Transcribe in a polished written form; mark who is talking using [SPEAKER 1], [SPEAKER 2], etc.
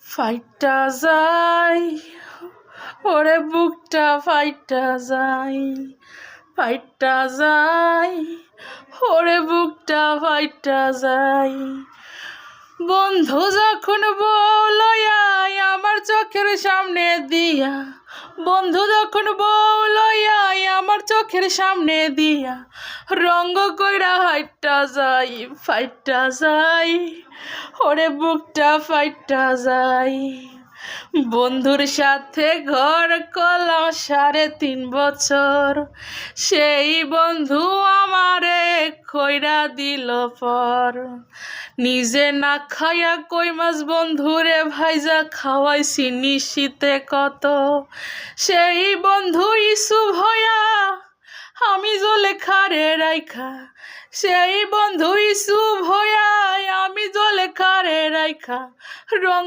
[SPEAKER 1] ফাইটা যায় ওরে বুকটা ফাইটা যায়, ফাইটা যায় ওরে বুকটা ফাইটা যায়। বন্ধু যখন বলয়াই আমার চোখের সামনে দিয়া, বন্ধু যখন বলয়াই আমার চোখের সামনে দিয়া, রঙ্গ কইরা হাইটা যাই, ফাইটা যাই ওরে বুকটা ফাইটা যাই। বন্ধুর সাথে ঘর করলাম 3.5 বছর, সেই বন্ধু আমারে কইরা দিল পর। নিজে না খাইয়া কই মাছ বন্ধুরে ভাইজা খাওয়াইছি নিশীতে কত। সেই বন্ধু ইসুফ হইয়া আমি জলে খারে রাইখা, সেই বন্ধু ইসুফ হইয়া আমি জলে খারে রাইখা রং